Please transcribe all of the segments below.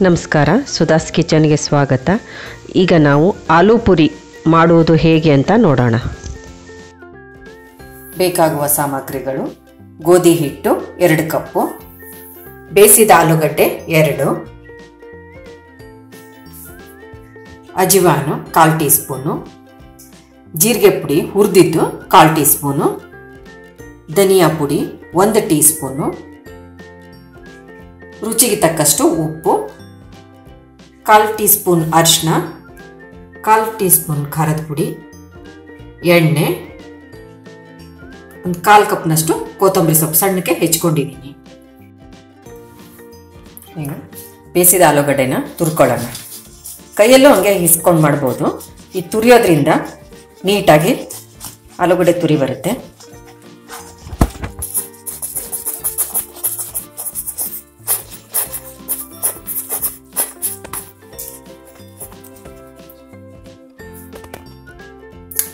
ನಮಸ್ಕಾರ, ಸುಧಾಸ್ ಕಿಚನ್ಗೆ ಸ್ವಾಗತ. ಈಗ ನಾವು ಆಲೂ ಪುರಿ ಮಾಡುವುದು ಹೇಗೆ ಅಂತ ನೋಡೋಣ. ಬೇಕಾಗುವ ಸಾಮಗ್ರಿಗಳು: ಗೋಧಿ ಹಿಟ್ಟು 2 ಕಪ್ಪು, ಬೇಯಿಸಿದ ಆಲೂಗಡ್ಡೆ 2, ಅಜಿವಾನು 1/4 ಟೀ ಸ್ಪೂನು, ಜೀರಿಗೆ ಪುಡಿ ಹುರಿದಿದ್ದು 1/4 ಟೀ ಸ್ಪೂನು, ಧನಿಯಾ ಪುಡಿ 1 ಟೀ ಸ್ಪೂನು, ರುಚಿಗೆ ತಕ್ಕಷ್ಟು ಉಪ್ಪು, 1/4 ಟೀ ಸ್ಪೂನ್ ಅರಿಶಿನ, 1/4 ಟೀ ಸ್ಪೂನ್ ಖಾರದ ಪುಡಿ, ಎಣ್ಣೆ, 1/4 ಕಪ್ನಷ್ಟು ಕೊತ್ತಂಬರಿ ಸೊಪ್ಪು ಸಣ್ಣಕ್ಕೆ ಹೆಚ್ಕೊಂಡಿದ್ದೀನಿ. ಈಗ ಬೇಯಿಸಿದ ಆಲೂಗಡ್ಡೆನ ತುರ್ಕೊಳ್ಳೋಣ. ಕೈಯಲ್ಲೂ ಹಂಗೆ ಹಿಸ್ಕೊಂಡು ಮಾಡ್ಬೋದು. ಈ ತುರಿಯೋದ್ರಿಂದ ನೀಟಾಗಿ ಆಲೂಗಡ್ಡೆ ತುರಿ ಬರುತ್ತೆ.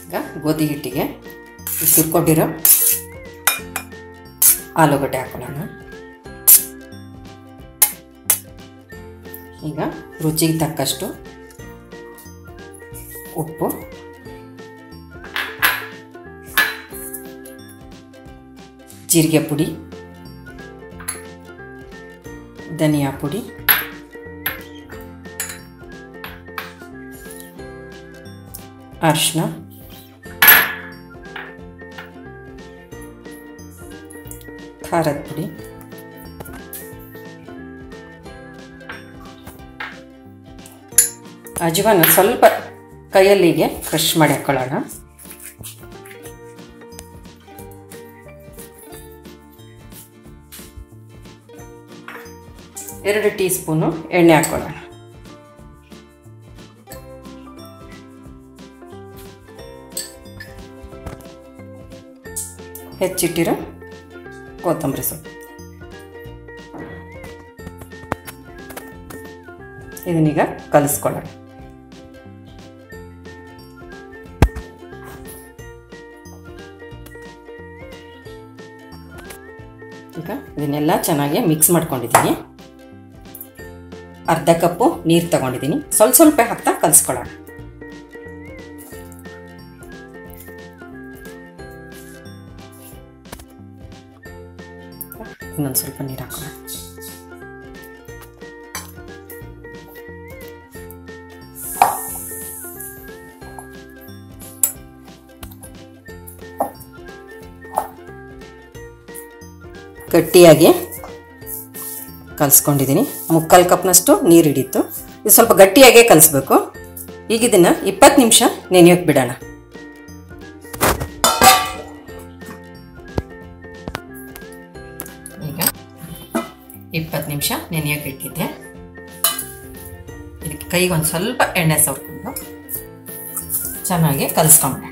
ಈಗ ಗೋಧಿ ಹಿಟ್ಟಿಗೆ ತುರ್ಕೊಂಡಿರೋ ಆಲೂಗಡ್ಡೆ ಹಾಕೊಳ್ಳೋಣ. ಈಗ ರುಚಿಗೆ ತಕ್ಕಷ್ಟು ಉಪ್ಪು, ಜೀರಿಗೆ ಪುಡಿ, ಧನಿಯಾ ಪುಡಿ, ಅರಿಶಿನ, ಖಾರದ ಪುಡಿ, ಅಜ್ವಾನ ಸ್ವಲ್ಪ ಕೈಯಲ್ಲಿಗೆ ಕ್ರಷ್ ಮಾಡಿ ಹಾಕೊಳ್ಳೋಣ. ಎರಡು ಟೀ ಸ್ಪೂನು ಎಣ್ಣೆ ಹಾಕೊಳ್ಳೋಣ. ಹೆಚ್ಚಿಟ್ಟಿರೋ ಕೊತ್ತಂಬರಿ ಸೊಪ್ಪು, ಇದನ್ನೀಗ ಕಲಿಸ್ಕೊಳ್ಳೋಣ. ಈಗ ಇದನ್ನೆಲ್ಲ ಚೆನ್ನಾಗಿ ಮಿಕ್ಸ್ ಮಾಡ್ಕೊಂಡಿದ್ದೀನಿ. ಅರ್ಧ ಕಪ್ಪು ನೀರು ತಗೊಂಡಿದ್ದೀನಿ. ಸ್ವಲ್ಪ ಹಾಕ್ತಾ ಕಲಿಸ್ಕೊಳ್ಳೋಣ. ಇನ್ನೊಂದು ಸ್ವಲ್ಪ ನೀರು ಹಾಕೋಣ. ಗಟ್ಟಿಯಾಗಿ ಕಲಿಸ್ಕೊಂಡಿದ್ದೀನಿ. 3/4 ಕಪ್ನಷ್ಟು ನೀರು ಹಿಡಿತು. ಇದು ಸ್ವಲ್ಪ ಗಟ್ಟಿಯಾಗೇ ಕಲಿಸ್ಬೇಕು. ಈಗ ಇದನ್ನು 20 ನಿಮಿಷ ನೆನೆಯೋಕೆ ಬಿಡೋಣ. ಈಗ 20 ನಿಮಿಷ ನೆನೆಯೋಕೆ ಇಟ್ಟಿದ್ದೆ. ಇದಕ್ಕೆ ಕೈಗೆ ಒಂದು ಸ್ವಲ್ಪ ಎಣ್ಣೆ ಸವರ್ಕೊಂಡು ಚೆನ್ನಾಗಿ ಕಲಿಸ್ಕೊಂಡೆ.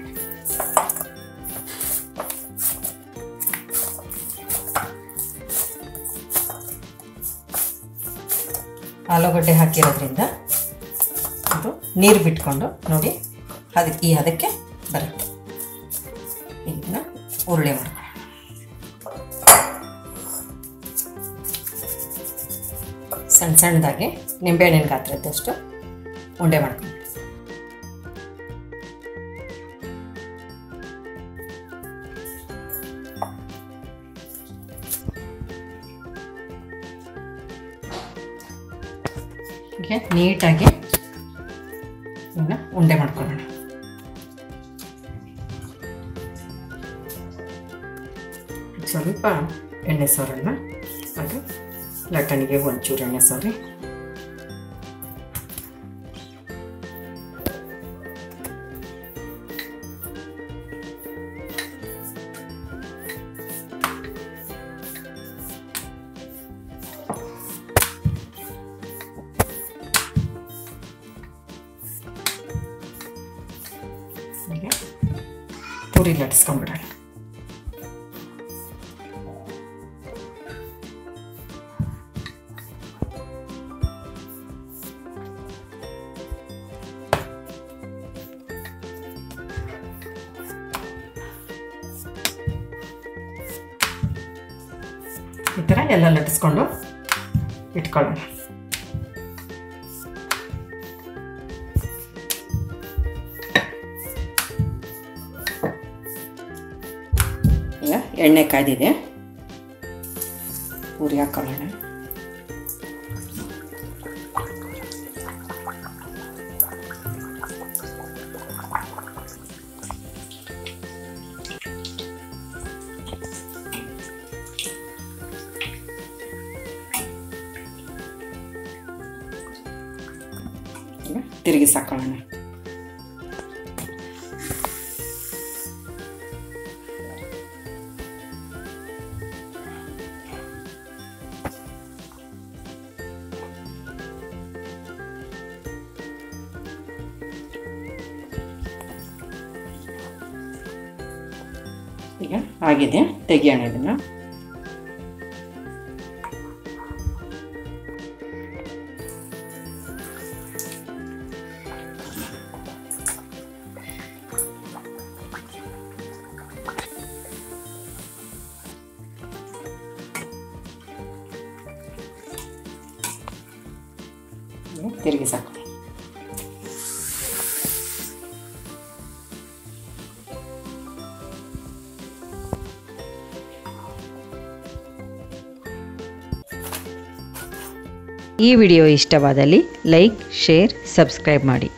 ಆಲೂಗಡ್ಡೆ ಹಾಕಿರೋದ್ರಿಂದ ಅದು ನೀರು ಬಿಟ್ಕೊಂಡು ನೋಡಿ ಈ ಹದಕ್ಕೆ ಬರುತ್ತೆ. ಇದನ್ನ ಉರುಳೆ ಮಾಡ್ಕೊಳ್ಳಿ. ಸಣ್ಣದಾಗಿ ನಿಂಬೆಹಣ್ಣಿನ ಗಾತ್ರದಷ್ಟು ಉಂಡೆ ಮಾಡ್ಕೊಳ್ಳಿ. ನೀಟಾಗಿ ಇದನ್ನ ಉಂಡೆ ಮಾಡ್ಕೊಳ್ಳೋಣ. ಸ್ವಲ್ಪ ಎಣ್ಣೆ ಸೋರನ್ನ, ಅದು ಲಟ್ಟಣಿಗೆ ಒಂಚೂರು ಎಣ್ಣೆ ಸೋರಿ, ಪೂರಿ ಲಟ್ಟಿಸ್ಕೊಂಡ್ಬಿಡೋಣ. ಈ ಥರ ಎಲ್ಲ ಲಟ್ಟಿಸ್ಕೊಂಡು ಇಟ್ಕೊಳ್ಳೋಣ. ಎಣ್ಣೆ ಕಾಯ್ದಿದೆ, ಪೂರಿ ಹಾಕೊಳ್ಳೋಣ. ತಿರುಗಿಸಿ ಹಾಕೊಳ್ಳೋಣ. ಈಗ ಆಗಿದೆ, ತೆಗಿಯೋಣ ಇದನ್ನು. ತಿರುಗಿ ಸಾಕು. ಈ ವಿಡಿಯೋ ಇಷ್ಟವಾದಲ್ಲಿ ಲೈಕ್, ಶೇರ್, ಸಬ್ಸ್ಕ್ರೈಬ್ ಮಾಡಿ.